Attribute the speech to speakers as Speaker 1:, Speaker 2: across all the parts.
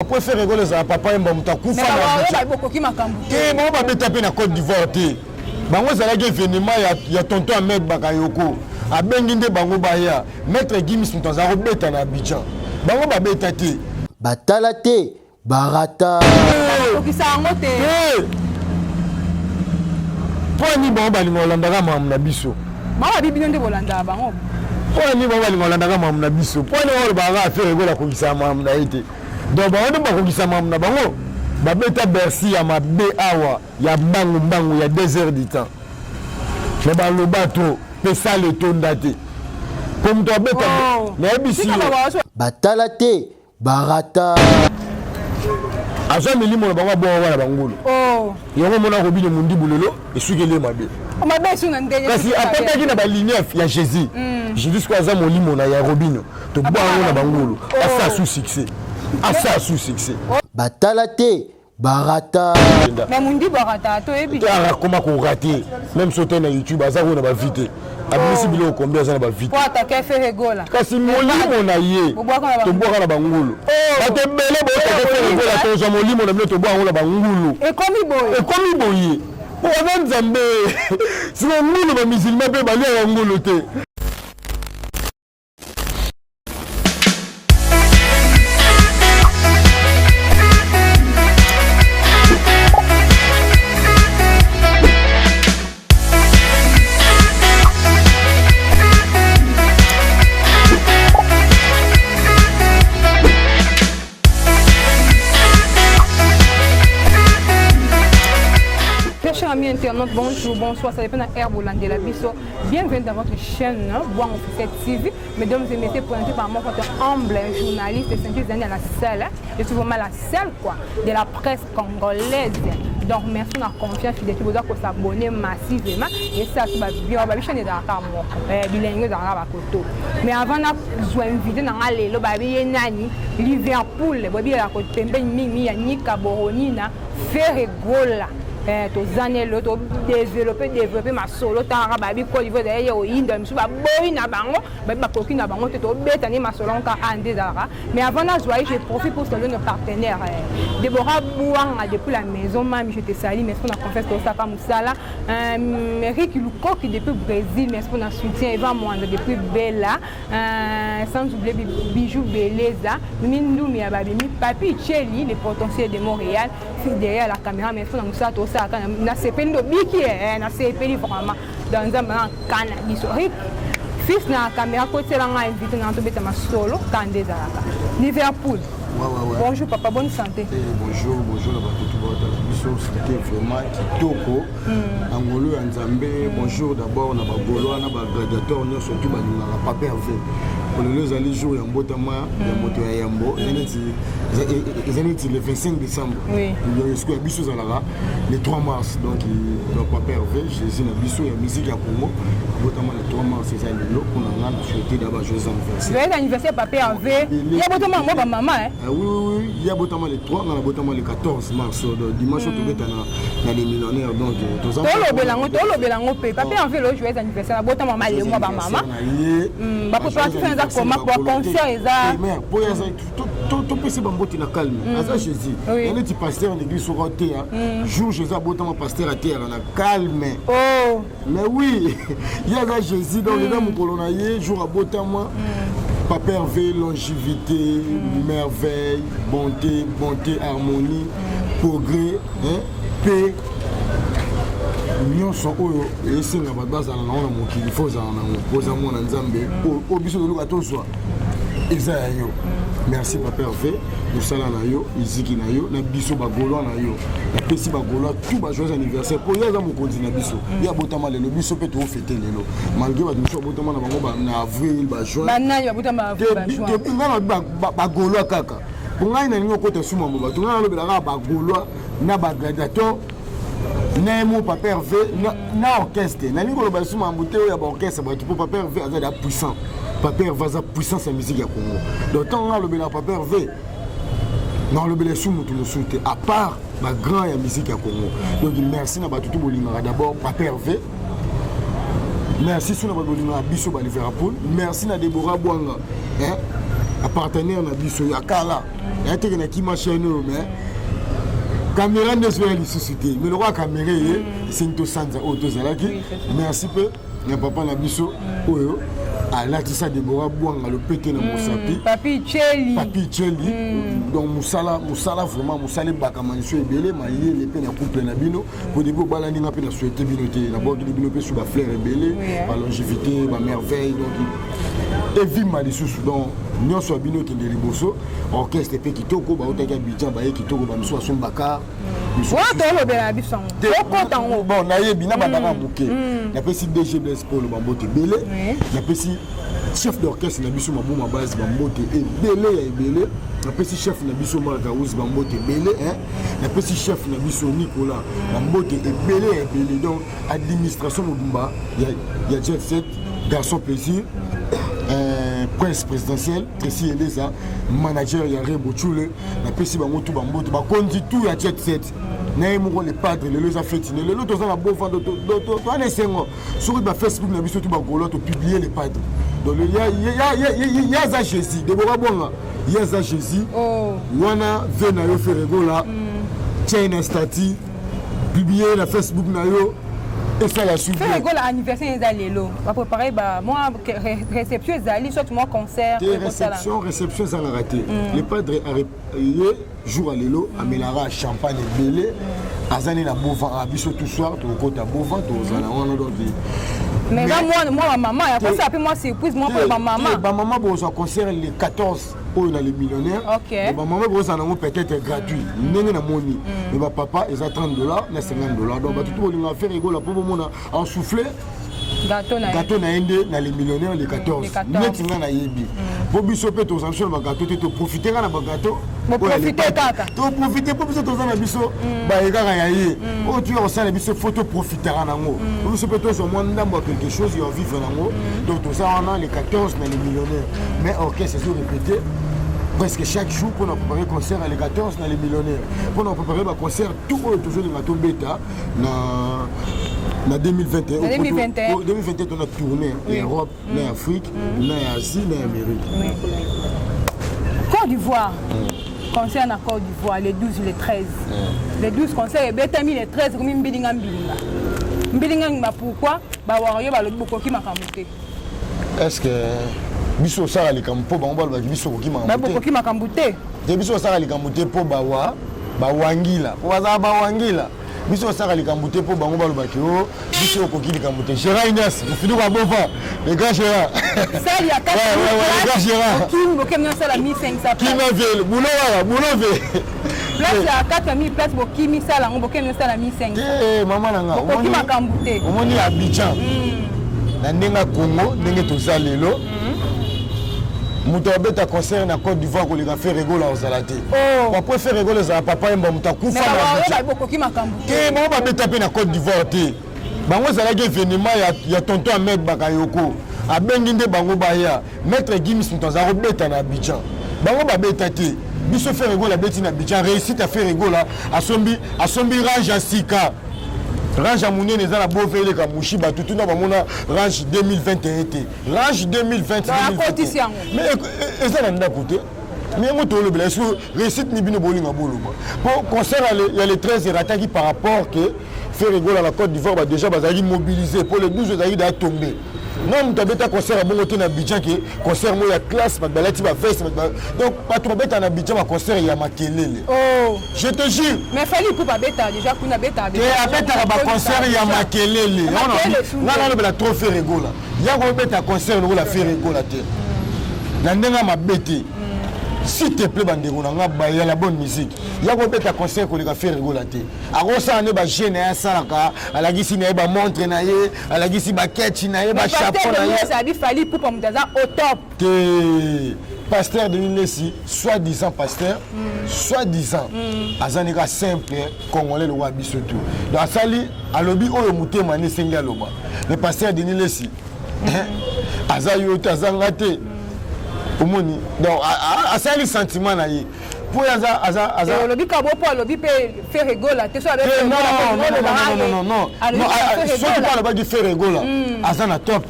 Speaker 1: Après faire rigoler ça papa et maman takufa na
Speaker 2: beaucoup qui m'a cambu.
Speaker 1: Et maman va taper na Côte d'Ivoire té. Bango ça lagi événement ya tonton Ahmed Bakayoko. A benginde bango baya. Maître Gims Mutanza robeta na Abidjan. Bango ba beta té.
Speaker 3: Batala té, barata.
Speaker 2: Qui ça ngote.
Speaker 1: Pour ni bango ba lingo landaka mam na biso.
Speaker 2: Mama bibi nde bolanda bango.
Speaker 1: Pour ni bango ba lingo landaka mam na biso. Pour ni bango ba faire rigoler ko kisa mam na été. Donc bango ba ko kisa mam na bango. Babeta Bercy ya mabe awa ya bangu ya 2 heures du temps. Mais ba le bateau pe ça le tondate. Comme toi beta na ebisi.
Speaker 3: Batala té, barata.
Speaker 1: Aza milimo na bango bo wala bangolo.
Speaker 2: Oh.
Speaker 1: Yongo mona ko bino mundi bulelo esukele mabe.
Speaker 2: O mabe su na ndenge.
Speaker 1: Kasi apeta kina ba ligne ya Jésus. Jésus ko aza molimo na ya Robino. To bo na bangolo. Asa sous succès. Asa sous succès.
Speaker 3: Batala té, barata.
Speaker 2: Mais mundi barata to ebi.
Speaker 1: Ara comment ko rater même sauter na YouTube aza ko na ba vite. Abisi bilo combien ça na ba vite.
Speaker 2: Pour attaquer faire rigola.
Speaker 1: Kasi molimo na ye. To bo na bangolo. Ba te bele bo to faire rigola to zo molimo na to bo na bangolo.
Speaker 2: Et comme
Speaker 1: boye. Pour on nzambe. Si on ngolo ba musulman pe ba le ngolo te.
Speaker 2: Chers amis internautes, bonjour, bonsoir, ça dépend de Air Bolande la Bisso. Bienvenue dans votre chaîne, Bois Officiel TV. Mesdames et messieurs, présenté par mon frère humble journaliste de 5 années à la salle. Je suis vraiment la seule de la presse congolaise. Donc merci de la confiance, je suis besoin de s'abonner massivement. Et ça, c'est bien, je suis bilingue dans la photo. Mais avant de vous inviter dans le Nani, Liverpool, la côte Pembe, Mimi, Nika, Boronina, Ferregola. Tozanelo to développer ma solo tara babi ko livo d'ailleurs au Inde msu ba boy na bango ba koki na bango to betani ma solo ka ande dara mais avant na joie je profite pour saluer nos partenaires Deborah Bouanga depuis la maison mami je te salue merci pour la confiance pour ça comme Musala Eric Luko qui depuis Brésil merci pour notre soutien Eva Mwanda depuis Bella sans oublier Bijou Beleza Mindu mi ababi mi Papi Cheli le potentiel de Montréal derrière la caméra mais faut ça tout ça na sepeli do biki na sepeli vraiment dans un cannabis fils na caméra côté là nga invité na to beta ma solo kande zalaka Liverpool. Bonjour papa, bonne santé.
Speaker 1: Bonjour la bateau c'était vraiment kitoko. Angolo Nzambe, bonjour d'abord na bagolo na ba gladiateur on surtout ba na pas pervé. Pour les aller jouer en botama ya moto ya yambo, ils ont le 25 décembre. Oui. Il y a ce que biso zalaka le 3 mars donc il doit pas pervé, Jésus na biso ya musique ya Congo. Botama le 3 mars c'est ça le lot qu'on a souhaité d'abord joyeux anniversaire.
Speaker 2: Joyeux anniversaire papa Hervé. Il y a botama moi ba maman hein.
Speaker 1: Oui, il y a botama le 3, on a botama le 14 mars dimanche on peut être na les millionnaires donc tous
Speaker 2: Tolo belango pe papa Hervé le joyeux anniversaire botama mal moi ba maman. Ba préparation ça comment pour concert ça.
Speaker 1: Mais pour ça tout PC bamboti na calme. Ça Jésus. On est pasteur en église sur terre. Jour Jésus botama pasteur à terre na calme.
Speaker 2: Oh.
Speaker 1: Mais oui, il y a ça Jésus donc les dames colonaillé jour à botama. Papa Hervé, longévité, merveille, bonté, harmonie, progrès, paix. Nous sommes ici dans la base de il faut merci Papa Hervé, nous sommes là, Iziki na yo, na biso bagolo na yo, na pesi bagolo tout ba joyeux anniversaire pour ya za mo continue biso. Ya botama le biso peut to fêter lelo. Malgré ba biso botama na bango ba na avril ba juin.
Speaker 2: Ba nani ba botama ba juin.
Speaker 1: Depuis ngana bagolo kaka. Pour ngai na ningo kota suma mo ba. Tu ngana lobela ka bagolo na ba gladiateur. Na mo Papa Hervé na orchestre. Na ningo lobela suma mbute ya ba orchestre ba tu Papa Hervé aza puissant. Papa Hervé a puissance en musique à Congo. Donc quand on a le Papa Hervé, on a le sous nous souhaiter à part ma grand musique à Congo. Donc merci na batutu bolinga d'abord Papa Hervé. Merci sur na bolinga biso ba Liverpool. Merci na Deborah Bouanga. partenaire na biso ya kala ya teke na kima chaîne mais caméra ne soit les sociétés mais le roi caméra c'est une sanza auto zalaki merci peu ya papa na biso oyo alatisa Deborah Bwanga le pété na mosapi
Speaker 2: papi Tcheli
Speaker 1: donc musala vraiment musala bakamaniso ebele maye le pe na couple na bino pour début bala ninga pe na souhaiter bino te na bordi bino pe sur ba fleur ebele ba longévité ba merveille donc et vima lisusu donc nyonso bino ke de liboso orchestre pe kitoko ba otaka bidjan ba kitoko ba miso asom bakar bon na yebi na badaka muke na pesi DG Blaise Paul ba mbote belé na pesi chef d'orchestre na biso maboma base ba mbote ebele ya ebele na pesi chef na biso Maraka Ouz ba mbote belé hein na pesi chef na biso Nicolas ba mbote ebele ya ebele donc administration mobumba ya jet set garçon plaisir prince présidentiel Tracy Eleza manager ya Rebo Chule na pesi bango tout ba mbote ba kondi tout ya jet set na yemo les padres les a fait le lot dans la bon vent de on sengo sur ba Facebook na biso tout ba golo to publier les padres donc il y a za Jésus Deborah Bwanga il y a za Jésus wana vena yo feregola China stati publier na Facebook na yo et ça la suite
Speaker 2: feregola anniversaire ezalelo va préparer ba moi réception ezali soit moi concert
Speaker 1: réception ça l'a raté les padres jour à l'élo amélara champagne belé azani na bovan abiso tout soir to kota bovan to zala wana donc
Speaker 2: mais moi maman ya pas ça moi surprise moi pour ma maman
Speaker 1: ba maman bo so concert le 14 au dans les millionnaires
Speaker 2: OK
Speaker 1: ba maman bo ça na peut-être gratuit ndenge na moni mais ba papa ils a $30 na $50 donc ba tout le monde faire rigolo pour mona en souffler gâteau na ende na les millionnaires les 14 net nga na yebi pour biso pe to sanction ba gâteau te profiter na ba gâteau
Speaker 2: profiter kaka
Speaker 1: to profiter pour biso to za na biso ba ekaka ya ye o tu on sala biso photo profiter na ngo pour biso pe to so mo ndambo quelque chose yo vivre na ngo donc to ça on a les 14 na les millionnaires mais OK c'est sur répéter presque chaque jour pour nous préparer concert à les 14 dans les millionnaires pour nous préparer un concert tout toujours les gâteaux bêta na 2021 on a tourné en Europe, en Afrique, en Asie, en Amérique.
Speaker 2: Côte d'Ivoire. Concert en Côte d'Ivoire les 12 les 13. Les 12 concerts et betami les 13 comme mbilinga. Mbilinga pourquoi ba warayo ba loboko ki makamute.
Speaker 1: Est-ce que biso sala likampo ba ngba ba biso ko ki makamute.
Speaker 2: Ba boko ki makamute.
Speaker 1: De biso sala likamute po ba wangila. Po za ba wangila. Biso sala likamute po bango balobaki o biso okoki likamute Gérard Ignace fini kwa bofa le grand Gérard
Speaker 2: ça il y a 4
Speaker 1: le grand Gérard
Speaker 2: qui me comme ça la 1500
Speaker 1: qui m'a vu boulot
Speaker 2: place à 4000 place pour qui mi ça la on bokem ça la 1500
Speaker 1: eh maman nanga
Speaker 2: okoki makamute
Speaker 1: omoni Abidjan na ndenga Congo ndenge toza lelo muto abeta concert na Côte d'Ivoire ko leka faire rigola ozalate après faire rigola za papa mba muta kufa
Speaker 2: na bokoki makambuke
Speaker 1: ke mo ba beta pe na Côte d'Ivoire te bango zalaki événement ya tonton Ahmed Bakayoko abengi nde bango baya maître Gims mutanza ko beta na Abidjan bango ba beta te biso faire rigola beti na Abidjan réussite à faire rigola asombi range asika range à Mounier les a la beauvais comme Mushiba tout na bamona range 2021 été range 2020 mais ça n'a côté mais moi tout le blessé réussite ni bino bolinga boloba pour concert il y a les 13 rataki par rapport que faire rigoler à la Côte d'Ivoire déjà bazali mobilisé pour les 12 bazali da tomber non tu as concert à bon côté na Abidjan qui concert moi ya classe balati ba veste donc pas trop bête en Abidjan ma concert ya makelele je te jure
Speaker 2: mais fallait pour pas bêta déjà pour na bêta
Speaker 1: et bêta ba concert ya makelele non la trop faire rigoler ya ko bêta concert no la faire rigoler te na ndenga mabete s'il te plaît bandeko na ngaba ya la bonne musique ya ko beta concert ko leka faire rigola te akosa ne ba jeune ya salaka alagisi na ba montre na ye alagisi ba ketchi na ye ba chapeau na ye
Speaker 2: ça dit fallait pour comme dans au top
Speaker 1: te pasteur de Nilesi soi-disant pasteur soi-disant azanika simple congolais le roi biso tout dans sali alobi oyo mutema ne senga loba le pasteur de Nilesi azayo tazanga te omoni donc asali sentiment na ye pour aza
Speaker 2: lobby kabo pour lobby pe faire rigola te so avec
Speaker 1: non so pas le faire rigola aza na top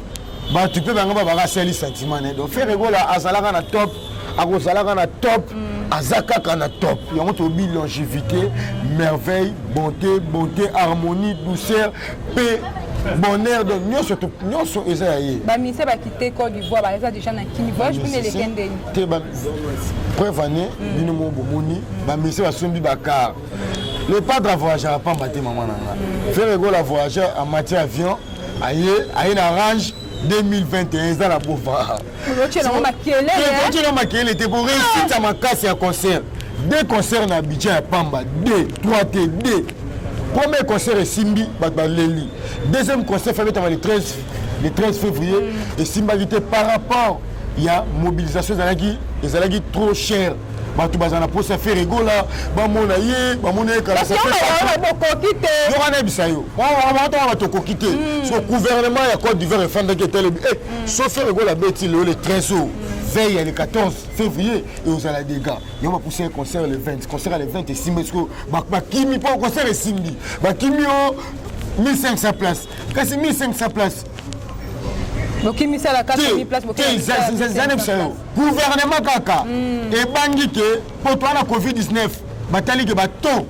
Speaker 1: ba tu peux banga ba asali sentiment ne donc faire rigola azalaka na top akozalaka na top azakaka na top yango tobi longévité merveille bonté harmonie douceur paix bonheur donc nyonso eza ya ye
Speaker 2: bamise bakite Côte d'Ivoire baza déjà na kini voyage mpona elekendeni
Speaker 1: te preuve ane bino mo bomoni bamise basombi bakar le padre voyageur apamba te mama na nga Frère Ego la voyageur en matière avion aye na range 2021 eza na bova makele te pour réussir ta makasi ya concert deux concerts na Abidjan ya pamba 3 te 2 premier concert esimbi bato baleli deuxième concert fait le 13 février esimba était par rapport il y a mobilisation ezalaki trop cher bato bazana posa Frère Ego la bamona ye kala ça fait yokana bisa yo bato kokite so gouvernement ya Côte d'Ivoire efandaki etele so Frère Ego la beti le 13 veille le 14 février et aux ala des gars il va pousser un concert le 20 concert le 20 et simbi bakimi pas concert et simbi bakimi 1500 places kasi 1500 places
Speaker 2: donc il misala 4000 places
Speaker 1: gouvernement kaka et bangi ke pour toi la Covid-19 batali ke bato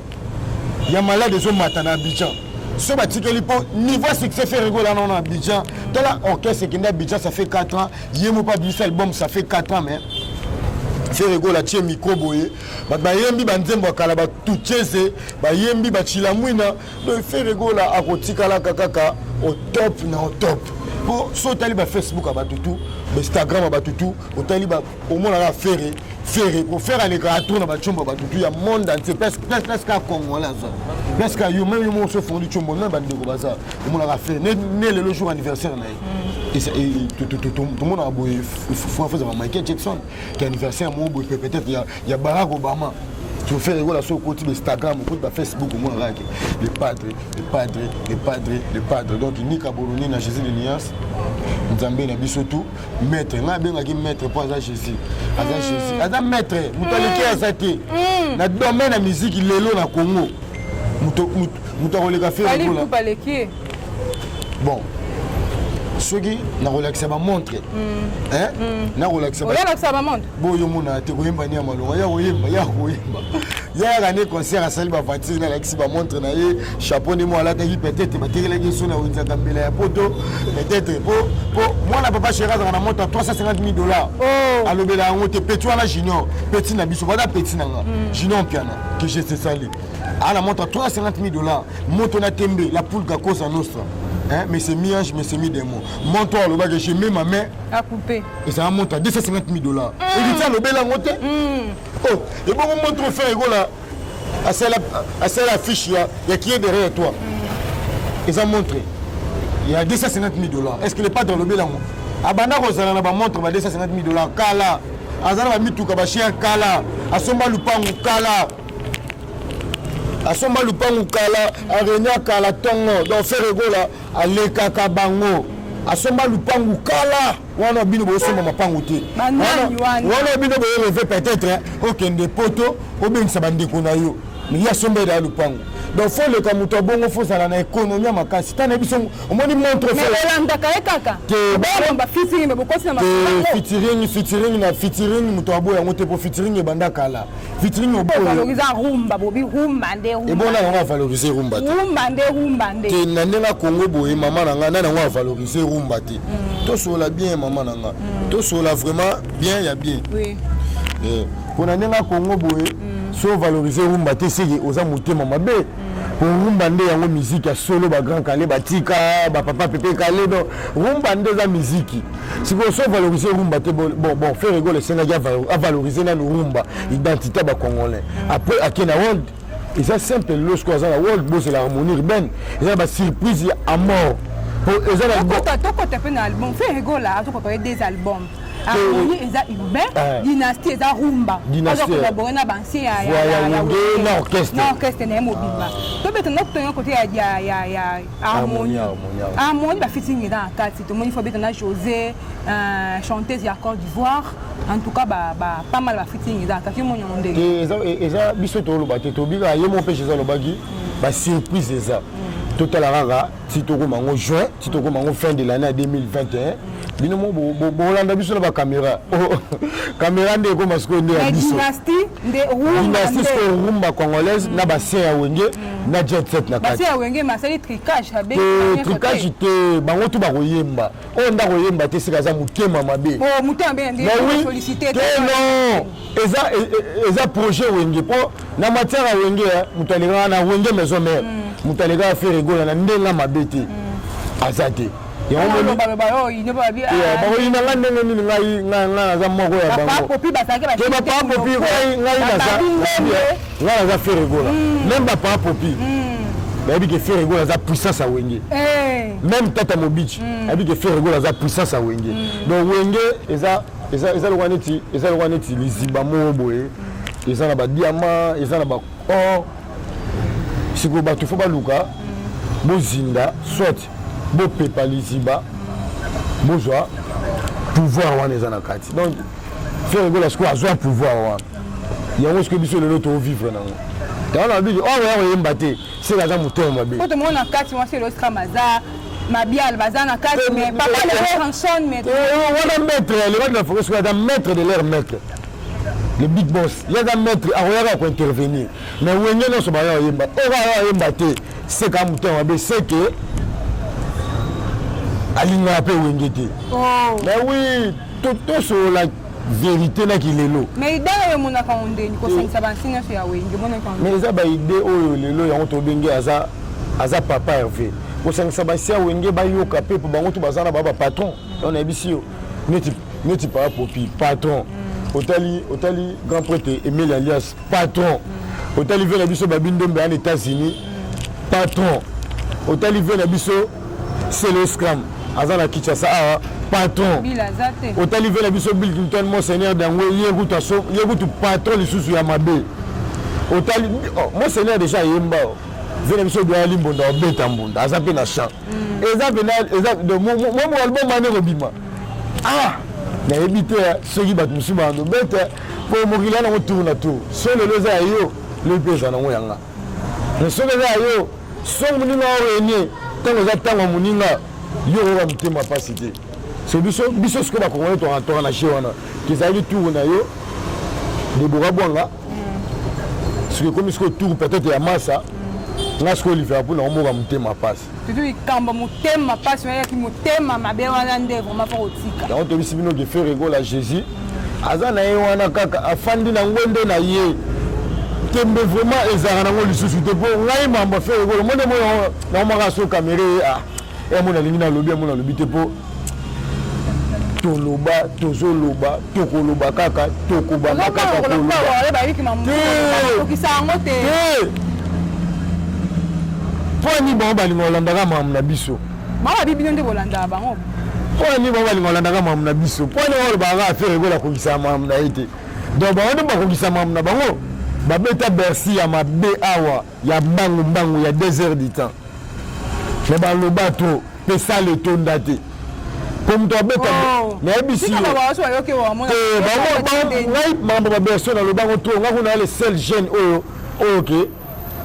Speaker 1: ya malade zo matana Abidjan so batikeli po niveau succès Frère Ego là non Abidjan dans la orchestre qui n'a Abidjan ça fait 4 ans yemo pas bis album ça fait 4 ans mais Frère Ego la tie micro boye ba yembi banzembo kala ba tucheze ba yembi ba chilamwina le Frère Ego la akotikala kaka au top na au top pour so tali ba Facebook abatutu ba Instagram abatutu au tali ba au moins la faire pour faire aller à tourner ba chombo abatutu ya monde entier presque Congo là ça presque yo même yo se font du chombo même ba ndeko baza au moins la faire né le jour anniversaire na et tout le monde a boy faut faire Michael Jackson qui anniversaire mon boy peut-être il y a Barack Obama tu fais Ego la sur côté Instagram côté Facebook au moins là les padres donc ni Kaboloni na Jésus de Nias Nzambe na biso tout maître na benga ki maître pour Jésus Adam maître mutaleki azate na domaine la musique lelo na Congo muto koleka faire Ego la bon soki na relaxer ba montre na relaxer
Speaker 2: ba montre
Speaker 1: boyo mona te koyemba ni amalonga ya koyemba ya gagné concert à Sali ba voiture na relaxer ba montre na ye chapeau ni moi là peut-être batekela ki sona winza kambela ya poto peut-être pour moi na papa chéra na montre $350,000 alobela ngote petit wana junior petit na biso bada petit na nga junior piano que je sais sali ala montre $350,000 moto na tembe la poule Cosa Nostra. Mais c'est mi-ange, mais c'est mi-démon. Mon toit, le bagage, j'ai mis ma main
Speaker 2: à couper.
Speaker 1: Et ça monte à $250,000. Et il dit, le bel monté. Oh, et bon, mon montre Frère Ego là, à celle affiche, il y a qui est derrière toi. Et ça montre. Il y a $250,000. Est-ce qu'il n'est pas dans le bel monté? Abana Rosana, on montre $250,000. Kala. Azana va mitou kabachien Kala. Asomba Lupangu Kala. Asomba Lupangu Kala, Arenia Kala Tongo, donc Frère Ego là, Aleka Kabango, Asomba Lupangu Kala, wana bino bo soma mapangu te. Wana bino bo relever peut-être aucun des poteaux, ou bien ça bande ko na yo. Mais ya somba da Lupangu. Donc faut le kamuto bongo faut ça na économie makasi. Tana biso o moni montre
Speaker 2: fait. Mais landa kaka. Bon ba featuring me boko sima. Featuring
Speaker 1: muto abo ya ngote po featuring e banda kala. Featuring o bo.
Speaker 2: Valoriser rumba bobi rumba nde rumba.
Speaker 1: Et bon là on va valoriser rumba.
Speaker 2: Rumba nde.
Speaker 1: Te nandenga Congo boye mama nanga na on va valoriser rumba te. To sola bien mama nanga. To sola vraiment bien ya bien.
Speaker 2: Oui.
Speaker 1: Pour nandenga Congo boye so valoriser rumba te sigi oza mutema mabe. Pour rumba nde yango musique ya solo ba grand calé ba tika ba papa pépé calé donc rumba nde za musique. Si vous so valoriser rumba te bon Frère Ego le Sénégal a valoriser na rumba identité ba congolais. Après à Kenya World et ça simple lorsqu'on a la world boss la harmonie urbaine et ça ba surprise à mort. Pour eza la
Speaker 2: toi album Frère Ego là tu peux des albums. Harmonie eza urbain, dynastie eza rumba. Dynastie collaborer na bansi ya
Speaker 1: orchestre.
Speaker 2: Na orchestre na mobimba. To beto no to côté ya harmonie. Harmonie ba featuring eza kati to moni fo beto na José, chanteuse ya Côte d'Ivoire. En tout cas pas mal ba featuring eza kati mo nyonde.
Speaker 1: Eza biso to lo ba te to biga yemo pe eza lo bagi ba surprise eza. Total Rara, si tu mango juin, si tu mango fin de l'année 2021, bino mo bolanda biso na ba caméra caméra nde ko masiko nde ya biso dynastie so rumba congolaise na ba se ya wenge na jet set na kati
Speaker 2: ba se ya wenge masali tricage habe
Speaker 1: tricage te bango tu ba koyemba o nda koyemba te sika za mutema mabe
Speaker 2: mutema be ndi solliciter
Speaker 1: non eza projet wenge po na matière ya wenge mutaleka na wenge maison mère mutaleka faire rigola na ndenga mabe te azate bakoyinanga ndenge nini ngai naza moko ya bango ngai naza fe regola même bapaa popi bayebi ke fe regola aza puissance ya wenge même tata mobici ayebi ke fe regola aza puissance ya wenge donc wenge eza lokwa neti liziba moko boye eza na badiama eza na baor sikoyo bato fo baluka bozinda soit bopepa liziba bozwa pouvoir wana eza na kati donc faire regola sikoyo azwa pouvoir wana yango sikoyo biso lelo tovivre nango yango na biki oyo oyemba te seka aza motema mabe
Speaker 2: po tomona na kati mwasi elosika maza mabial baza na kati mais papa le ranson mais
Speaker 1: wana maître lebaki na foko sikoyo aza maître de leur maître le big boss yaza maître akoyaka kointervenir mais wenge nyonso baya oyemba oyo aya oyemba te seka motema mabe seke alinga mpe wenge te mais oui tosola vérité naki lelo
Speaker 2: mais ide oyo emonaka ondeni kosangisa bansi nyonso ya wenge
Speaker 1: mais eza baide oyo lelo yango tobengi aza papa herve kosangisa basi ya wenge bayoka mpe po bango to baza na baba patron on ayebisi yo neti papa popi patron otali grand prêtre Emile Alias patron otali ve na biso babindombe en États-Unis patron otali ve na biso Celoscram aza na Kinshasa awa patron otali ve na biso Bill Clinton monseigneur dango yekutu patron lisusu ya mabe otali monseigneur déjà yemba ve na biso doya limbonda obeta mbunda aza mpe na champ eza mo album ane kobima nayebi te soki bato mosusu bando bete po mokili ya nango tour na tour so lelo eza ya yo lelo mpe eza nango yanga mais soki eza ya yo so moninga orenie ntango eza ntango ya moninga yo oyoka motema mpasi te so biso sikoyo bakongole toka na che wana kezalaki tour na yo debora bwanga soki ekomi sikoyo tour peut-être ya masa nga sikoyo olivera mpona omoka motema mpasi
Speaker 2: tutu ikambo motema mpasi oyaki motema mabe wana nde vraimen mpo kotika
Speaker 1: yango tobisi bino ke fe regola jésus aza na ye wana kaka afandi na ngwende na ye tembe vraiment ezalaka nango lisusu te mpo ngai mambo afe regola monde moyo naomaka so kamere emona alingi nalobi emona alobi te mpo toloba tozoloba tokoloba kaka tokobanda kaka koloba po ani bango balinga olandaka mamu na biso
Speaker 2: bibino nde bolandaka bango
Speaker 1: po ani bango balinga olandaka mamu na biso po ani olobaka affaire ekola kokisa mamu na ye te donc bango nde bakokisa mamu na bango babeta bersi ya mabe awa ya mbangu ya 2 heures du temps me baloba to mpe sala etonda te po moto abeta nayebisi ngai mambo babersion nalobango to ngai kuna le seul jeune oyo ke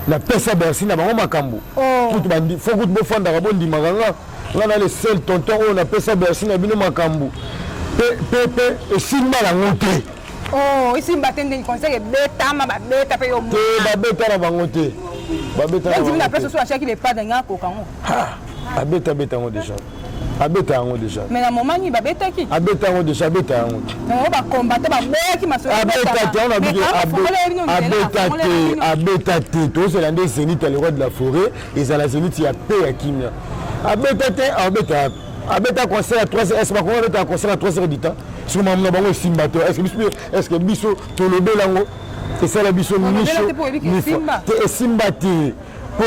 Speaker 1: napesa bersi na bango makambo fo kutu bofandaka bondimaka nga na le seul tonton oyo napesa bersi na bino makambo pe esimba nango te
Speaker 2: esimba te ndeni conseil ebetama babeta mpe
Speaker 1: te babeta na bango te babeta yango déjà abeta yango déjà
Speaker 2: mais na moment ni babetaki
Speaker 1: abeta yango déjà abeta yango
Speaker 2: na ba combattre ba boyaki masolo
Speaker 1: abeta te tozela nde zénith ya le roi de la forêt ezala zénith ya pe ya kimia abeta te abeta concert à 3 heures est-ce bakongo abeta concert à 3 heures du temps soki mamuna bango esimba te est-ce que biso tolobelango esala biso miso te esimba te po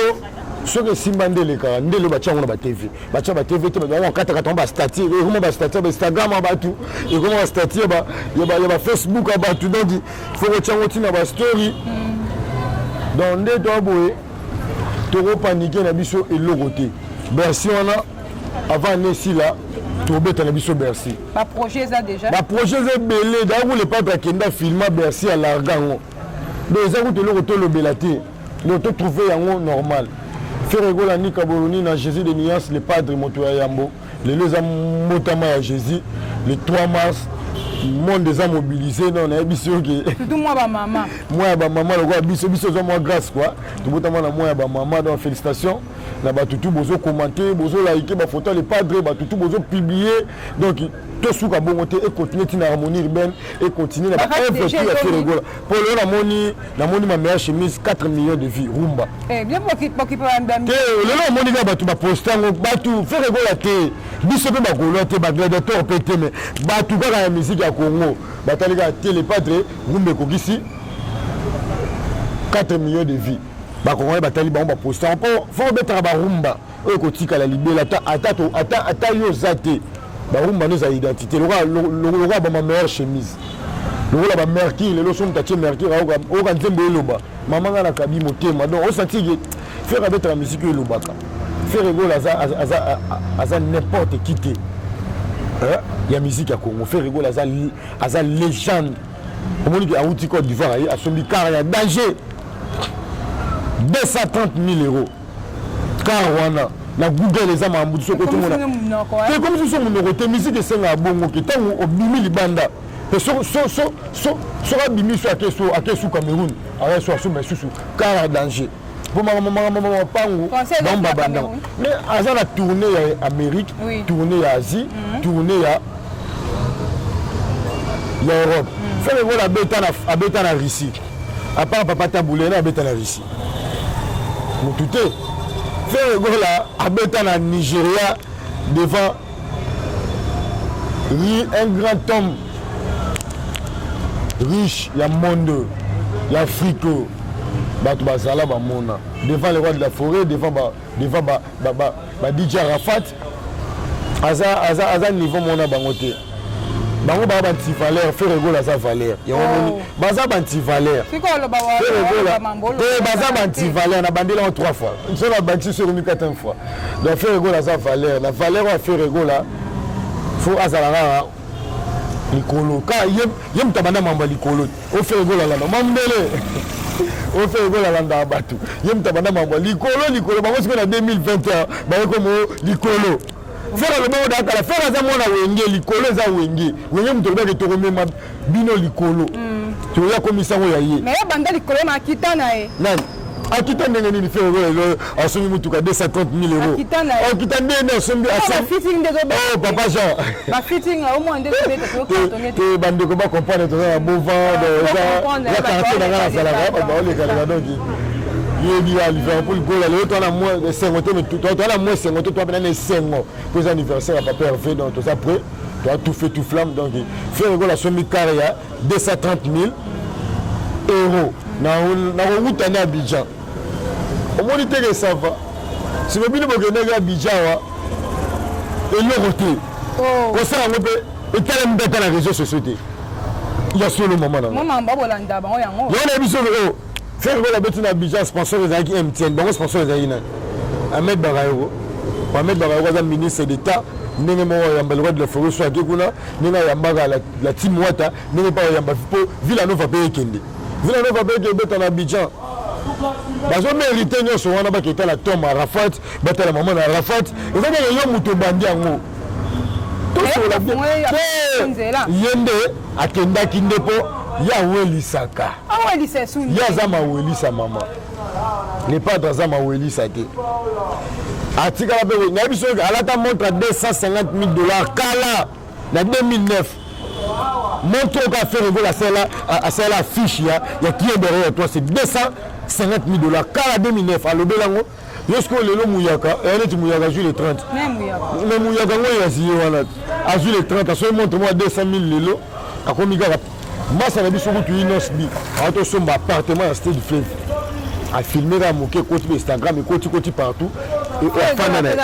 Speaker 1: soki esimba nde elekaka nde lelo batia yango na batv batia batv te bakataka bastati ekoma bastati ya bainstagram ya bato ekoma bastati ya bafacebook ya bato donc fo kotia yango ntina bastory donc nde toa boye tokopanike na biso eloko te bersi wana avant nesila tobeta na biso bersi
Speaker 2: baprojet eza déjà
Speaker 1: baprojet eza ebele dango lepatre akenda filma bersi alarga yango donc eza kutu eloko tolobela te donc totrouve yango normal Ferregola Nika Boroni na Jésus de Nias, le padre Motoya Yambo, les deux ans notamment à Jésus le 3 mars le monde est mobilisé non on a sûr que
Speaker 2: surtout moi ba maman
Speaker 1: le quoi biso moi grâce quoi tout notamment moi ba maman donc félicitations na ba tout bozo commenter bozo liker ba photo les padres ba tout bozo publier donc tout sous ka bon et continuer une harmonie urbaine et continuer à investir à faire rigolo pour le na moni ma meilleure chemise 4 millions de vies rumba
Speaker 2: bien pour qui pas bien
Speaker 1: le moni ga ba tout ba poster ba tout faire rigolo te biso pe ba golo te ba gladiateur pété mais ba tout ka la musique à Congo ba talika te les padres rumba ko gisi 4 millions de vies ba Congo ba tali ba poster faut mettre ba rumba e ko tika la libela ata yo zate ba rumba nos identité le roi ba ma meilleure chemise le roi ba mercure le loson tatie mercure o ka nzembe eloba mama nga na kabi motema donc on sentit que faire avec la musique elobaka faire rigolo aza n'importe qui te il y a musique à Congo faire rigolo aza légende on dit que a outi Côte d'Ivoire a sombi car il y a danger 230 000 euros car wana na Google les ama mbuso ko tout mona c'est comme si son numéro te musique senga bongo ki tango obimi libanda pe so abimi so akesu Cameroun ara so mais susu car danger pour maman pango bomba banda mais aza la tournée à Amérique tournée à Asie tournée à l'Europe fait voilà beta na Russie à part papa taboulé na beta na Russie nous tout est fait là habita na Nigeria devant un grand homme riche il y a monde il y a Afrique batu bazala ba mona devant le roi de la forêt devant DJ Arafat aza niveau mona bangote bango ba banti valeur faire rigolo sa valeur ya woni baza banti valeur
Speaker 2: siko lo ba wa mambolo
Speaker 1: baza banti valeur na bandela en 3 fois so la banti sur 4 fois donc faire rigolo sa valeur la valeur va faire rigolo faut azala likolo ka yem tabana mamba likolo o faire rigolo la mambele o fait rigolo la nda batu yem tabana mamba likolo bango siko na 2021 ba comme likolo faire le monde akala faire za mona wenge likolo za wenge mutoloba ke tokomema bino likolo to ya komisa ngo ya ye
Speaker 2: mais banda likolo na kitana
Speaker 1: nani akitana ngeni faire le asumi mutuka 250 000 euros akitana ne asumi
Speaker 2: fitting de
Speaker 1: oh papa Jean
Speaker 2: ba fitting au moins de
Speaker 1: te bande ko ba comprendre to na bova de ya quartier na ngala sala ba ole kala donc il dit à Liverpool goal le temps à moins de 50 mais tout toi à moins 50 toi pendant les 5 mois pour anniversaire à papa Hervé donc tout ça après tu as tout fait tout flamme donc faire goal à somme carrière 230 000 euros na route à Abidjan au moins il te ça va si vous bien que na Abidjan et le roté oh ça on peut et tellement bête dans la réseau société il y a solo moment là
Speaker 2: maman ba bolanda ba yango
Speaker 1: il y a biso faire la bête na Abidjan sponsor les qui MTN bon sponsor les aïna Ahmed Barayo est ministre d'État ndenge mo yamba le roi de la forêt soit kuna ndenge yamba la team wata ndenge pas yamba po Villanova paye kende Villanova paye ke bête na Abidjan bazo mérité nyoso wana ba keta la tombe Arafat bête la maman Arafat et ça que yo muto bandi yango tout sur la yende akenda kindepo ya welisaka ya zama welisa mama les padres zama welisa te atika la bébé na biso alata montre à 250 000 $ kala na 2009 montre au café rigolo à celle affiche ya qui est derrière toi c'est 250 000 $ kala 2009 à lobelango yosko lelo muyaka et tu muyaka jour le 30 mais muyaka ngo ya zié wana à jour le 30 à ce montre moi 200 000 lelo a komi kaka moi ça m'a dit surtout Inos bi auto somba appartement à Stade Fleuve a filmer à moquer côté Instagram et côté partout et fan na mais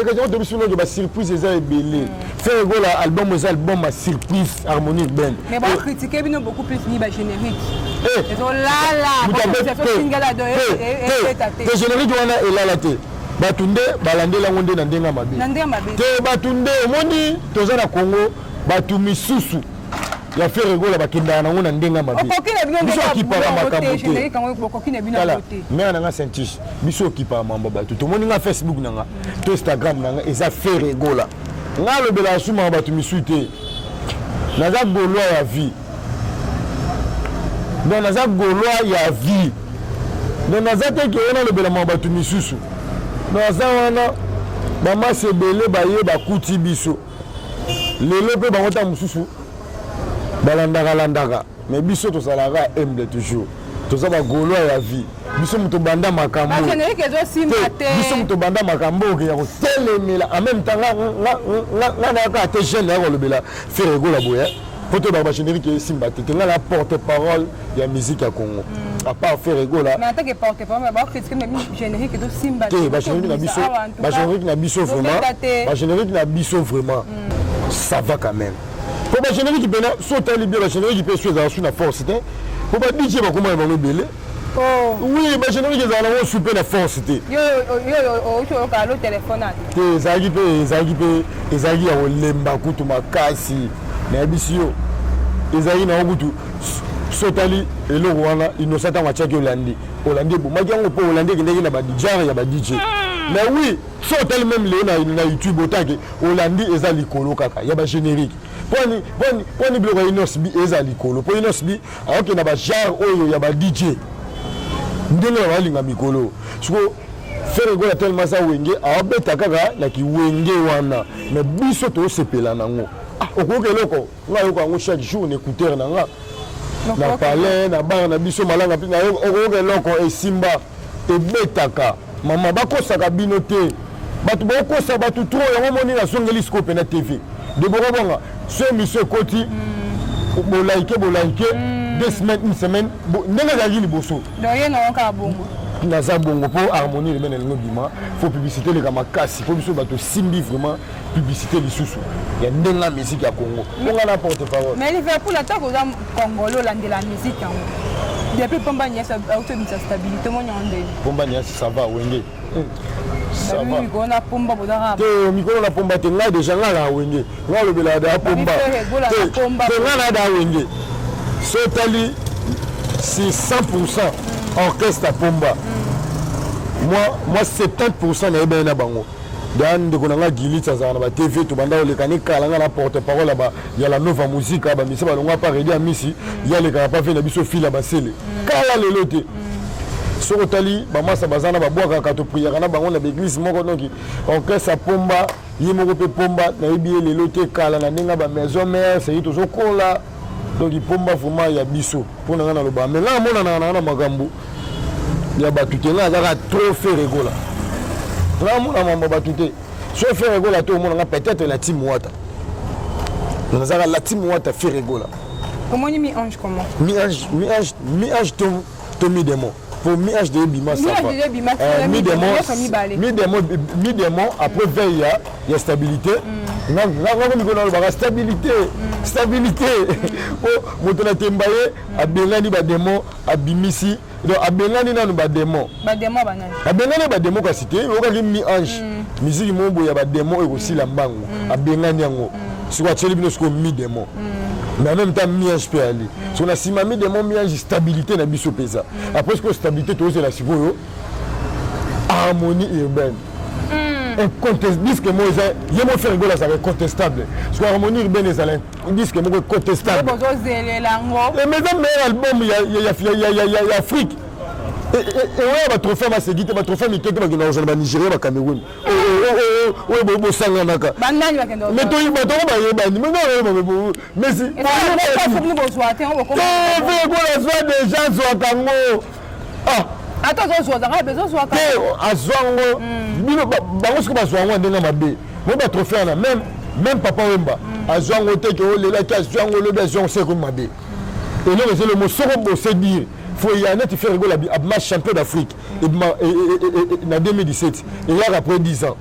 Speaker 1: quand on te sur le surprise est belé faire go la album à surprise harmonie ben
Speaker 2: mais bon critiquer bino beaucoup plus ni ba générique et là
Speaker 1: le générique wana et là la té batunde balandela ngonde na ndenga mabe te batunde omoni toza na Congo batu misusu ya faire rigola bakenda nango na ndenga mabe biso okipaka makambo te mère nanga Saint-Tiche biso okipaka mambo bato tomoni nga Facebook nanga to Instagram nanga eza faire rigola nga lobela asuma bato misu te naza gaulois ya vie donc naza gaulois ya vie donc naza te ke wana lobela mambo bato misusu naza wana bamasi ebele baye bakuti biso lelo mpe bango ta mosusu balandaka mais biso tozalaka humble toujours toza bagaulois ya vie biso moto banda makambo biso moto banda makambo okeya kotelemela en même temps nga nayaka te jeune ya kolobela faire rigola boye po to bagénérique esimba te nga na porte parole ya musique ya Congo à part faire rigola bagénérique na biso vraiment ça va quand même pour bagénérique qui peut sauter les biens bagénérique qui peut suivre sur la force pour pas dire comment ils vont le belé oui bagénérique ils allont super la force yo le téléphone ezagi ya olemba kutu makasi na bisio ezagi na okutu sotali eloko wana inosata machaki olandi bomaki yango mpo olandi ekendeki na badijare ya badj mais oui sotali même leo na YouTube otake olandi eza likolo kaka ya bagénérique poni biloko ya inosbi eza likolo po inosbi aokenda bajare oyo ya badj ndenge na balinga mikolo siko faire rigola tellement ça wenge aobeta kaka na kiwenge wana mais biso tosepela nango okoki eloko nga yoko yango chaque jour na écouteur na nga na palais na bar na biso malanga mpe okoki eloko esimba ebetaka mama bakosaka bino te bato bakokosa bato tro yango moni nasongeli siko mpe na tv de bokobonga so émission ekoti bolaike 2 semaines une semaine ndenge ezalaki liboso naza bongo mpo harmonie le mene lingo bima faut publicité leka makasi po biso bato simbi vraiment publicité lisusu ya ndenga musique ya Congo ponga na porte parole
Speaker 2: mais Liverpool attaque aux congolais landela musique yango depuis Pomba Niasse autobisa stabilité mo nyande
Speaker 1: Pomba Niasse ça va wenge ça va
Speaker 2: mikolo na Pomba bodara
Speaker 1: te mikolo na Pomba te ngai déjà ngai na wenge ngai lobela da Pomba te ngai na da wenge sotali c'est 100% orchestre à Pomba. Moi 70% na ebe na bango. Dan de konanga Gili tsazana ba TV to banda le kanika langa na porte parole ba ya la nova musique ba misi ba longa pas ready misi ya le ka pas fait na biso fila ba sele. Kala le lote. Sokotali ba masa bazana ba boaka ka to prière na bango na l'église moko noki orchestre à Pomba yimoko pe Pomba na ebi le lote kala na ninga ba maison mère c'est to zokola. Donc il Pomba vraiment ya biso pour na na loba mais là mona na magambo ya batute nga azaka trop fait rigola là mona mamba batute so fait rigola to mona peut-être la team wata na azaka la team wata fait rigola
Speaker 2: comment mi ange comment
Speaker 1: mi ange to mi démon pour mi ange de bima ça va mi démon après veille ya stabilité na mi kono ba stabilité oh motona tembaye abengani ba démon abimisi donc abengani nanu ba démon
Speaker 2: banani
Speaker 1: abengani ba démon ka cité okaki mi ange musique mombo ya ba démon e aussi la mbango abengani yango siko atcheli bino siko mi démon mais en même temps mi ange peut aller so na sima mi démon mi ange stabilité na biso pesa après que stabilité to c'est la sikoyo harmonie urbaine disque moi il me faire rigoler ça incontestable parce que harmonie urbaine ça disque moi contestable et mesdames meilleur album il y a Afrique et ouais ba trophée ma seguite ba trophée mi keke ba kina au Nigeria ba Cameroun oh bo sanga naka
Speaker 2: bandani ba kendo
Speaker 1: mais to ba to ba yeba mais non mais si
Speaker 2: pas pour nous bonsoir te on
Speaker 1: va soit des gens soit Congo
Speaker 2: attends on besoin soit
Speaker 1: azwango bino bango siko bazwango ndenga mabe mo ba trophée na même papa Wemba azwango te ke olela ki azwango le besoin c'est comme mabe et non c'est le mot soko bosser dire faut y aller faire rigoler à match champion d'Afrique et en 2017 et là après 10 ans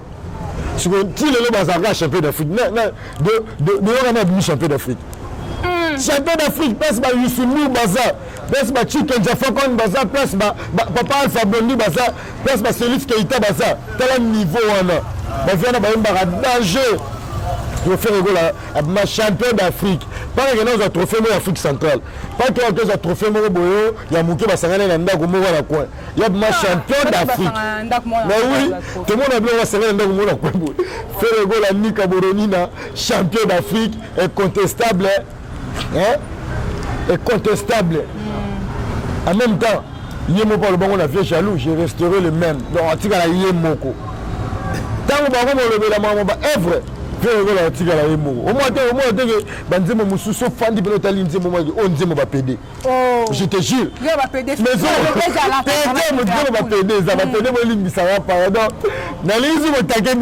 Speaker 1: si le bazar champion d'Afrique de on a vu champion d'Afrique champion d'Afrique place ba Yusufu Baza place ba Chicken Jafakon Baza place ba Papa Alpha Bondi Baza place ba Selif Keita Baza tel niveau wana ba vient ba danger pour faire rigoler à match champion d'Afrique Pas que nous avons trophée en Afrique centrale. Pas que nous avons trophée en Boyo, il y a Mouké Bassangane et Ndako Moué à la coin. Il y a ma champion d'Afrique. Mais oui, tout le monde a bien Bassangane et Ndako Moué à la coin. Ferrego la Nika Boronina, champion d'Afrique, incontestable. Incontestable. En même temps, Yémo par le bon, on a fait jaloux, je resterai le même. Donc, on tire à Yémoko. Tant que on le met la main, on va œuvre. Ferrego la tire à Yémoko. Au moins, Banzemo Moussou, Fandi Pelotali, on dit, on va péder. Je te jure.
Speaker 2: Mais on va péder.
Speaker 1: Mais on va péder. Ça va péder, mon ligne, ça va, pardon. Dans les yeux, on va péder.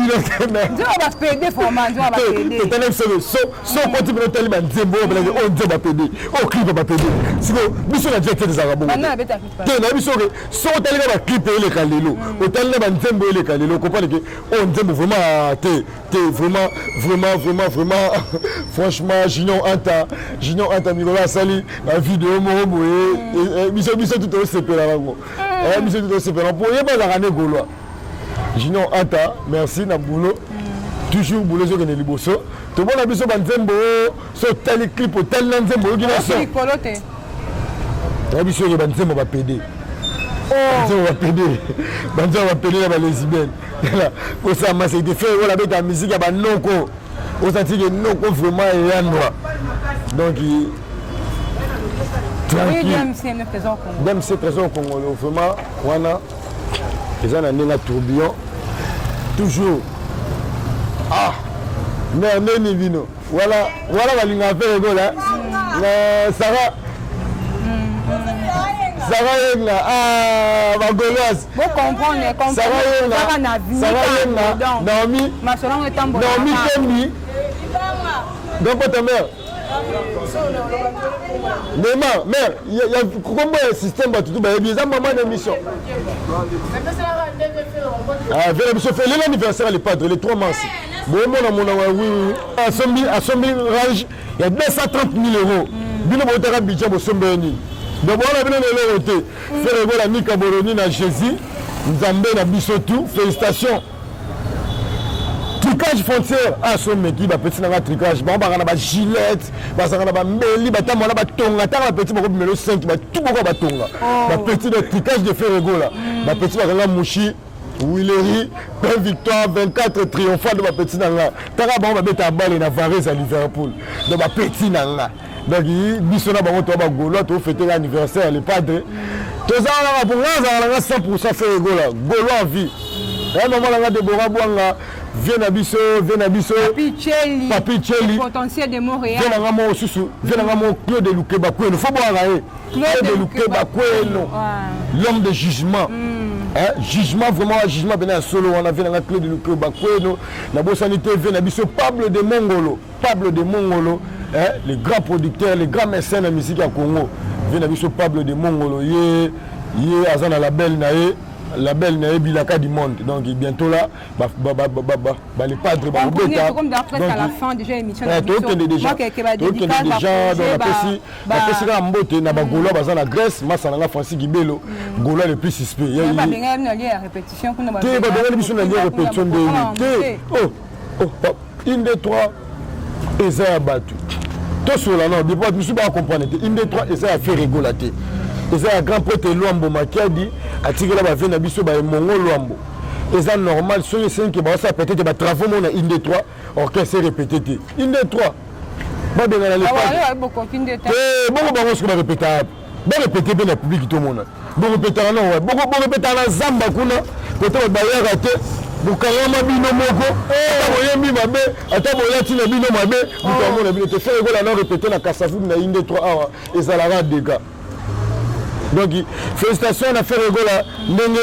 Speaker 2: On va péder, format, on va péder.
Speaker 1: C'est un excellent. Sauf quand tu me dis, on dit, on va péder. Au clip, on va péder. C'est bon, nous sommes déjà des Arabes.
Speaker 2: Maintenant, avec ta
Speaker 1: clip. Sauf quand tu as clip et les Kalelo. Autant les Banzembo et les Kalelo. Comprenez que on dit vraiment, vraiment, franchement, Junior Anta, Mirola Sali, la vidéo, Miso tout au CP là. Miso tout au CP là. Pour y avoir la rane Gaulois. Junior Anta, merci na boulot. Toujours boulot sur les liboso. Tout le monde a besoin d'un Nzembo, sur tel clip ou tel Nzembo qui va sortir. Rabbi sur les Nzembo va péder. Nzembo va péder. Nzembo va péder là les lesbiennes. Là, pour ça m'a été fait voilà avec la musique à Noko. On sentit que Noko vraiment est un noir. Donc DMC Trésor Congolais, vraiment, voilà, ils ont un tourbillon, toujours. Ah, mais vino. Voilà, la ligne à faire là. Sarah, ma gauloise.
Speaker 2: Vous comprenez,
Speaker 1: Sarah, Naomi, Kemi, donc ta mère. Neymar, mère, il y a comment un système tout il y a maman d'émission. Ah, fait l'anniversaire les padres, les 3 mars. Bon, oui. À Sombi range, il y a 230 000 euros. Bino Botara Bidja Bosombeni. Donc on a bien le côté. Faire la Nika Boroni na Jésus, Nzambe na Bisotou, félicitations. Tricage frontière à son équipe, a petit dans tricage, bon ba na ba gilet, ba sa na ba mbeli, ba ta mona ba tonga, ta ba petit ba numéro 5, ba tout ba tonga. Ba petit de tricage de Ferrego là. Ba petit ba la Mouchi, Willery, plein victoire 24 triomphal de ba petit dans là. Ta ba beta balle na Varese à Liverpool. De ba petit dans là. Donc bisona ba moto ba golo to fêter l'anniversaire les padres. Tous ça pour là 100% Ferrego là. Golo en vie. Et maman là Deborah Bouanga viens à biso Papi Tcheli
Speaker 2: potentiel de Montréal
Speaker 1: viens à mon Soussou viens à mon Claude Lukeba Kweno faut boire Claude Lukeba Kweno l'homme de jugement jugement vraiment jugement bien solo on a vu dans Claude Lukeba Kweno la bonne sanité vient à biso Pablo de Mongolo les grands producteurs les grands mécènes de musique à Congo vient à biso Pablo de Mongolo yé azana la belle naé la belle n'est bilaka du monde donc bientôt là les padres
Speaker 2: comme d'après à la fin déjà émission
Speaker 1: déjà la mbote na bagolo baza na Grèce massa na Francis Gibelo gola le plus suspect il y a
Speaker 2: répétition
Speaker 1: répétition de une des trois eza battu to sur la non depuis je suis pas comprendre une des trois eza faire rigolater eza grand pote Luambo Makiadi atikela ba vena biso ba mongo Luambo eza normal soki 5 ba ça peut-être ba travaux mona une des trois orchestre répété une des trois ba de la
Speaker 2: beaucoup
Speaker 1: ce que ba répéter ba répéter bien le public tout monde bon répéter non ouais beaucoup répéter na zamba kuna peut-être ba ya raté bukanga bino moko boyembi mabe ata boyati na bino mabe bukamona bino te faire gola non répéter na kasafu na une des trois awa ezalaka dégâts. Donc félicitations à faire rigola ndenge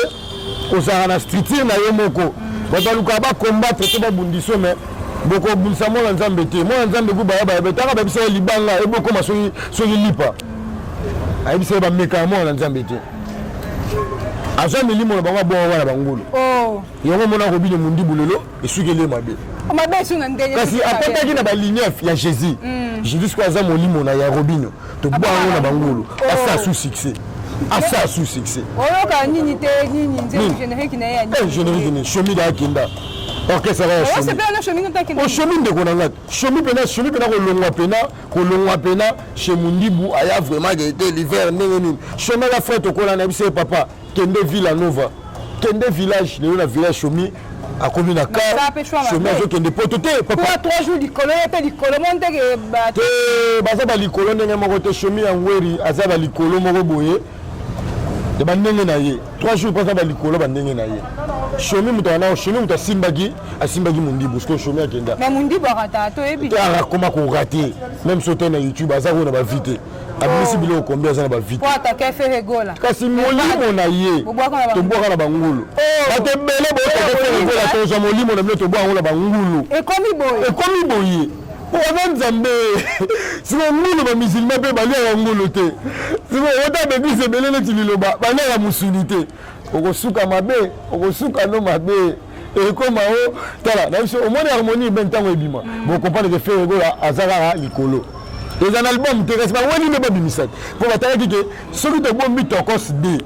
Speaker 1: ozala structure na yo moko babaluka ba combattre to ba bundiso mais boko bunsa mo na nzambe te mo na nzambe ku ba betaka ba bisa libanga e boko masoyi soyi lipa ai bisa ba meka mo na nzambe te aza milimo na bango bo wana bangolo yango mona ko bino mundi bulelo esukele mabe
Speaker 2: mabe suna ndenge
Speaker 1: kasi apetaki na ba ligne ya Jésus Jésus ko aza molimo na ya Robino to bo na bangolo asa sous succès asa sous succès
Speaker 2: oyoka nini te nini nze générique na ya
Speaker 1: générique ni shomi da kinda orchestre ya
Speaker 2: c'est pas un chemin tant qu'il
Speaker 1: o chemin de konanga chemin pena kolongwa pena chez Mundibu aya vraiment été l'hiver ndenge chemin la frère tokola na biso papa kende Villanova kende village le village chemin a komi na car chemin zo kende poto te papa
Speaker 2: pour 3 jours likolo pe likolo monte ke ba
Speaker 1: te baza ba likolo ndenge moko te chemin ya ngweri aza ba likolo moko boye de bandenge na ye 3 jours pas ba likolo bandenge na ye chemin mutana chemin muta simbagi Mundibu parce que chemin akenda
Speaker 2: mais Mundibu arata to ebi
Speaker 1: ta comment ko rater même sauter na YouTube aza ko na ba vite abisi bilo combien ça na ba vite
Speaker 2: pour attaquer Ferregola
Speaker 1: kasi molimo na ye to boka na bangulu ate bele bo ta Ferregola to za molimo na to boka na bangulu
Speaker 2: et komi boye
Speaker 1: po wana nzambe siko ngulu ba musulman pe bali ya ngulu te siko wota be bise bele ne tililoba bana ya musulite okosuka mabe okosuka no mabe ekoma o tala na biso omoni harmonie ben tango ebima bo comprendre que Ferregola azara likolo les un album te reste pas wani ne ba bimisat pour batala que celui de bombi tokos de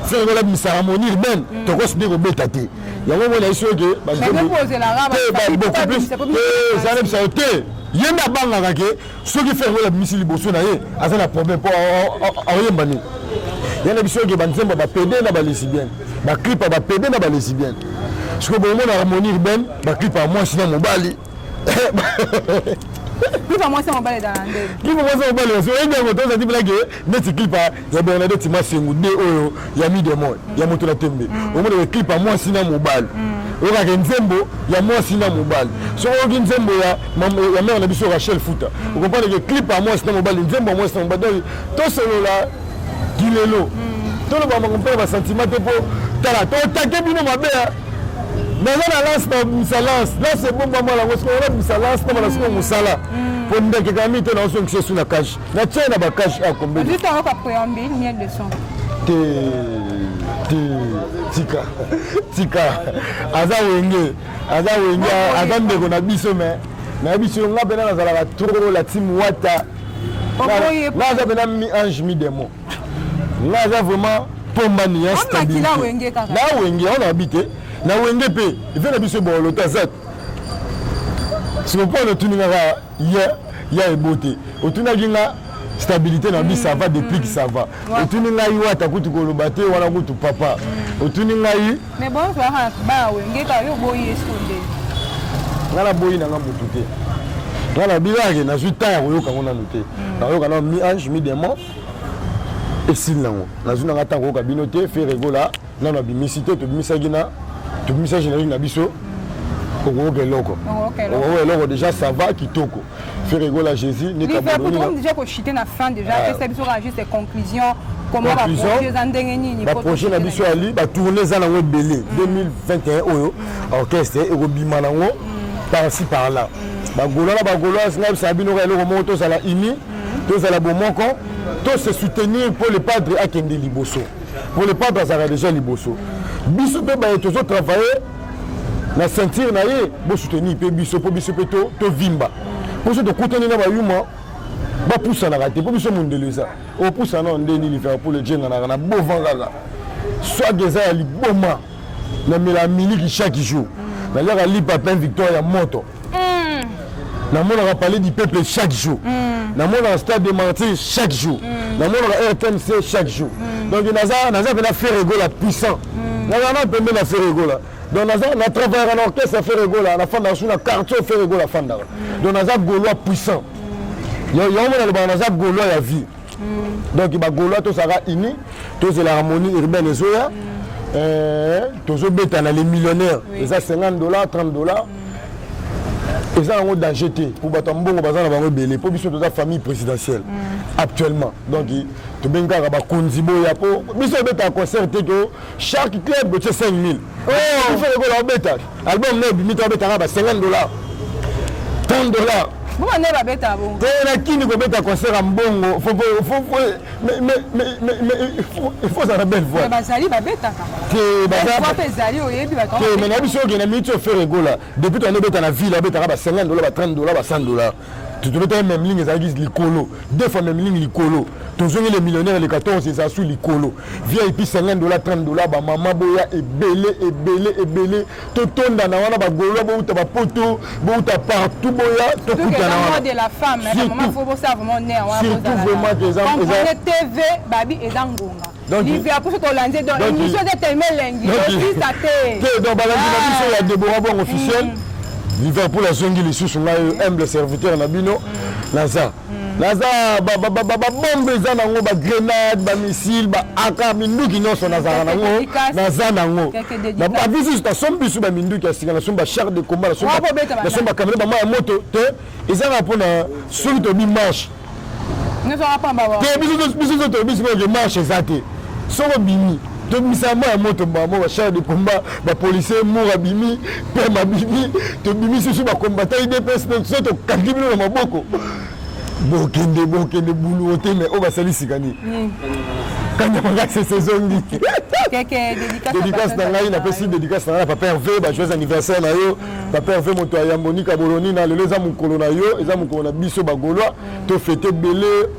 Speaker 1: Ferregola bimisa harmonie ben tokos de ko betate yango mona iso que ba
Speaker 2: poser la raba
Speaker 1: beaucoup plus ça ne ça te yenda banga ke soki Ferregola bimisi liboso na ye azana problème pour oyembani yana biso ke banzemba ba PD na ba lesbienne ba clip ba PD na ba lesbienne parce que bon mon harmonie urbaine ba clip à moi sinon mobali
Speaker 2: clip à moi c'est mobali dans l'andé
Speaker 1: clip à moi c'est mobali so ende moto ça dit blague net clip ya Bernadette Masengu de oyo ya mi demon ya moto la tembe au moins le clip à moi sinon mobali oka ke nzembo ya moi sinon mobali so oki nzembo ya mère na biso Rachel Futa vous comprenez que clip à moi sinon mobali nzembo moi sinon mobali to solo là kilelo to le ba compare ba sentiment te po tala to take bino mabe mais on a lance dans misalance là c'est bon maman la parce qu'on a misalance dans la seconde musala pour nous que quand même on sont sur la cage na tiens na ba cage à combien
Speaker 2: juste on va préambule ni de son
Speaker 1: tika aza wenge azande ko na biso mais na biso nga bena na zala trop la team wata là ça bena mi ange mi démon là ça vraiment pombani instabilité là wenge on habite na wenge pe il fait la biso bolo tazat si on prend le tuninga ya ebote otuna ginga stabilité na bi ça va depuis que ça va otuninga yi wata kutu ko lobate wana kutu papa otuninga yi
Speaker 2: mais bon ça ba wenge ka yo boyi eskonde
Speaker 1: ngala boyi na ngamutu te ngala bilage na zuta ya koyoka ngona note na yoka na mi ange mi démon esil nango na zuna ngata ko kabino te Ferregola na na bimisité to bimisagi na to bimisagi na biso okoke loko loko déjà ça va kitoko Ferregola Jésus ni kaboni
Speaker 2: on déjà ko chiter na fin déjà c'est biso réagir ses conclusions comment va projet zandenge nini
Speaker 1: ba projet na biso ali ba tourner za nango belé 2021 oyo orchestre e ko bima nango par-ci par-là ba golola snap sabino ka loko moto sala ini to sala bomoko to se soutenir pour le padre akende liboso pour le padre ça déjà liboso biso pe ba to travailler na sentir na ye bo soutenir pe biso po biso pe to vimba po so to kutani na ba yuma ba poussa na raté po biso mondeleza o poussa na ndeni li faire pour le jenga na bovan gaga soit geza ya liboma na melamini chaque jour na la li papa victoire ya moto na mona va parler du peuple chaque jour na mona stade de martyrs chaque jour na mona RTMC chaque jour donc naza na Ferregola puissant na pembe na Ferregola donc na travailler en orchestre Ferregola na fanda sur na quartier Ferregola fanda donc naza gaulois puissant yo mona le naza gaulois ya vie donc ba gaulois to sera uni to c'est la harmonie urbaine zoya to beta na les millionnaires et ça $50 $30 et ça en danger pour bato mbongo bazana bango belé pour biso toute famille présidentielle actuellement donc to benga ba konzibo ya po biso beta concert que chaque club de 5000 oh il faut le beta album ne bimito beta ba $50 $30
Speaker 2: bon on est ba beta bon
Speaker 1: na kini ko beta concert mbongo mais il faut ça belle voix
Speaker 2: bazali ba beta
Speaker 1: que
Speaker 2: bazali bazali oyebi ba
Speaker 1: mais na biso ke na mito Ferregola depuis to ne beta na ville beta ba $50 ba $30 ba $100 tu te même ligne ezalaki likolo 2 fois même ligne likolo tozongi les millionnaires les 14 eza su likolo VIP $50 $30 ba mama boya ebele totonda na wana bagolo bouta bapoto bouta partout boya tokuta na wana
Speaker 2: de la femme mais maman faut ça vraiment né
Speaker 1: surtout vraiment que
Speaker 2: ça TV babi ezangonga donc il vient pour se lancer dans émission de tellement lingi aussi ça te
Speaker 1: donc balandi na biso ya Deborah Bong officiel Liverpool a zongi les sous humble serviteur na bino naza bombe eza nango ba grenade ba missile ba aka minduki nyonso naza nango na ba bisu ta sombi su ba minduki asika na somba char de combat na somba caméra ba ma moto te eza na pona soki to bi marche
Speaker 2: ne sera pas baba
Speaker 1: te bisu to bisu ko marche ezate soko bimi to misama ya moto mbamo ba char de combat ba policier moura bimi pema bimi to bimi susu ba combattant IDPS to kakibino na maboko bokende bulu ote mais o basali sikani kanya manga c'est saison ni dédicace na ngai na pesi dédicace na papa Hervé ba joyeux anniversaire na yo papa Hervé moto ya Monika Boloni na lelo za mukolo na yo eza mukolo na biso bagolwa to fêter belé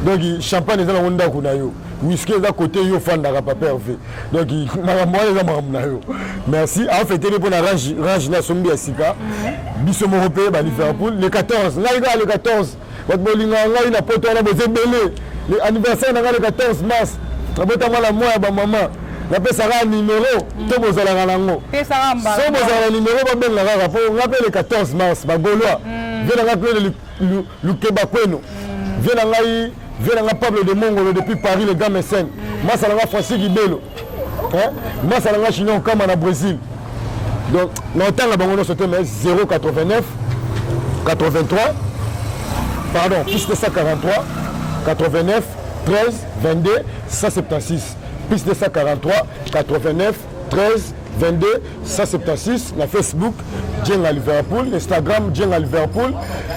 Speaker 1: donc champagne eza na wonda kuna yo whisky eza côté yo fandaka papa Hervé donc makambo eza makambo na yo merci a fêter pour na range na sombi ya sika biso moko pe ba Liverpool le 14 ngai ga le 14 votre bolinga ngai na poto na boze belé le anniversaire na le 14 mars na bota mala moya ba maman na pesa ka numéro to bozala nango
Speaker 2: pesa ramba
Speaker 1: so bozala numéro ba benga ka po ngape le 14 mars ba goloa vient na claude le kebakweno vient na Pablo de Mongolo depuis Paris le gars mécène masa na Francis Gibelo hein masa na Chignon kama na Brésil donc longtemps la bango sauté mais 089 83 pardon, piste 143, 89, 13, 22, 176. Piste 143, 89, 13, 22, 176. La Facebook, Djen à Liverpool. Instagram, Djen à Liverpool.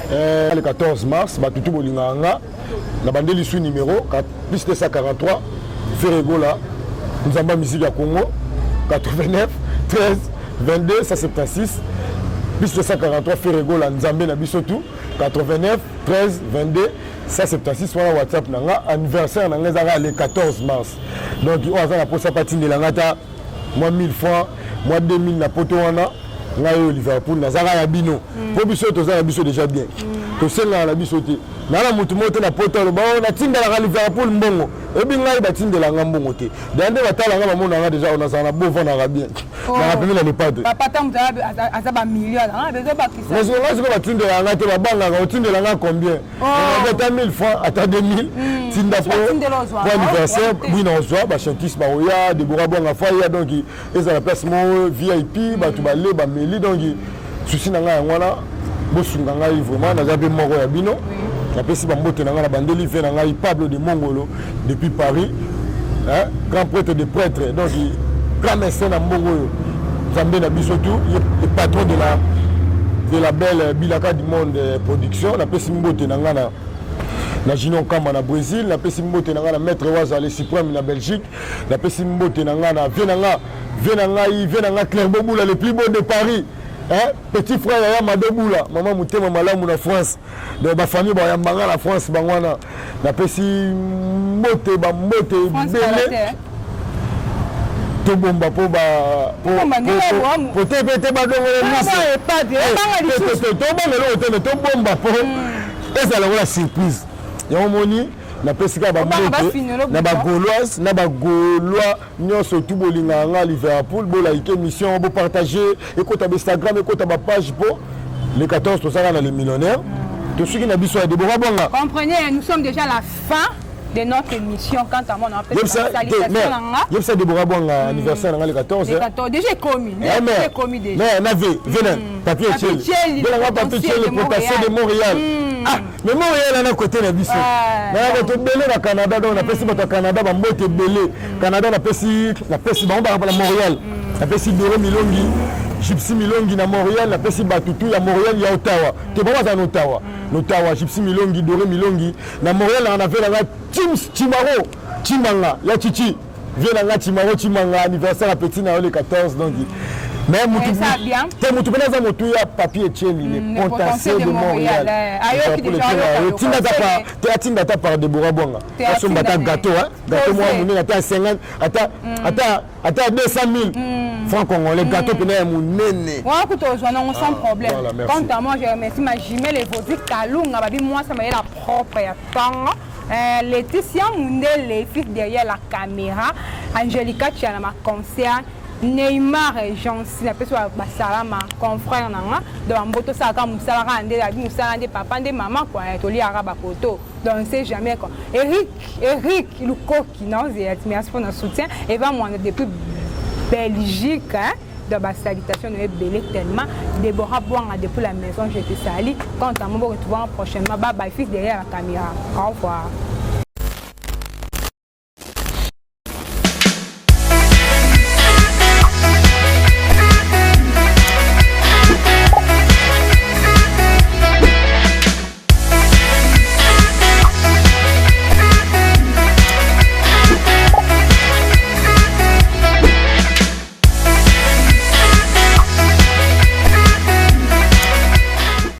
Speaker 1: Le 14 mars, Batutu Bolinganga. La bande sous numéro, piste 143, Ferregola. Nous avons musique à Congo. 89, 13, 22, 176. Piste 143, Ferregola, Nzambe na Bisotou. 89 13 22 176 sur WhatsApp nanga anniversaire nanga le 14 mars donc on va la posa patine la ngata moi 1000 francs moi 2000 na poto wana ngayo Liverpool na zara ya bino po biso to zara biso déjà bien to senga la biso te na mutu moto na poto ba na tinda la Liverpool mbongo ebi ngai ba tinda la ngambongo te dande batala nga mona nga déjà on a ça na beau vent na bien na rappeler les pas de
Speaker 2: papa tam azaba million na besoin ba kisa
Speaker 1: mais on va tinda la ngate ba banga nga tinda la nga combien on a 1000 francs à 2000 tinda pour anniversaire oui non soit ba chantis ba oya Deborah Bong afaya donc ils a la place mo VIP ba tu ba le ba meli donc souci na nga ngwana bosunga ngai vraiment na zabe moko ya bino la pesi ba mbote na nga na bandeli fait na ngai Pablo de Mongolo depuis Paris hein grand prêtre de prêtre donc grand médecin na Mongolo Zambé na biso tout le patron de la belle Bilaka du Monde production la pesi mbote na nga na Ginon Kama na Brésil la pesi mbote na nga na maître Waza le suprême na Belgique la pesi mbote na nga na Venanga Claire Boboula le plus beau de Paris. Hein? Petit frère ya Madoboula, maman mutema malamu na France. De ba famille ba yambanga la France bangwana. Na pesi mbote belé. To bomba po ba po te ba do to bomba po. Eza la surprise. Ya moni na pesika ba mbote na ba gauloise na ba gaulois nyonso tout bolinga nga Liverpool bo like émission bo partager écoute Instagram écoute ba page po le 14 to ça dans les millionnaires to suki na biso ya Deborah Bong.
Speaker 2: Comprenez, nous sommes déjà à la fin de notre émission quant à moi on a fait
Speaker 1: ça Deborah Bong anniversaire le 14
Speaker 2: déjà commis déjà
Speaker 1: mais na venez papier Cheli le potassier de Montréal. Ah, mais Montréal est à côté de Bissau. Mais on a belé au Canada, on a passé au Canada, on a monté belé. Canada, on a passé à Montréal. On a passé Doro Milongi, Gypsy Milongi à Montréal, on a passé Batutu à Montréal, il y a Ottawa. Tu vois dans Ottawa. Ottawa, Gypsy Milongi, Doro Milongi. À Montréal, on a fait la Tim Chimaro, Chimanga, il y a Chichi. Viens là, Chimaro, Chimanga, anniversaire à Petit Nao le 14. Donc, Mais
Speaker 2: ça bien.
Speaker 1: Tu peux pas moto à papier Tcheli, le potentiel de Montréal.
Speaker 2: Ayo qui déjà
Speaker 1: tu as tinda par Deborah Bonga. Parce que gâteau gâteau moi on est à 50 à 200 000 francs congolais gâteau pénal mon néné.
Speaker 2: Ouais, écoute, on sans problème. Quant à moi, je remercie ma Jimel et Vodi Kalunga, babi moi ça m'a la propre temps. Laetitia Mundel, les filles derrière la caméra, Angelica Tchana, ma concert, Neymar et Jean-Cy, la personne basala ma confrère nanga, de Mboto Saka Moussala Rande, la Moussala de papa, de maman, quoi, Toli Araba Koto, donc on sait jamais quoi. Eric, Lukoki, non, merci pour notre soutien, et va moi depuis Belgique, hein. De ma salutation de belé tellement Déborah Boanga depuis la maison je te salue. Quant à moi, on se retrouve prochainement. Bye bye, fils derrière la caméra. Au revoir.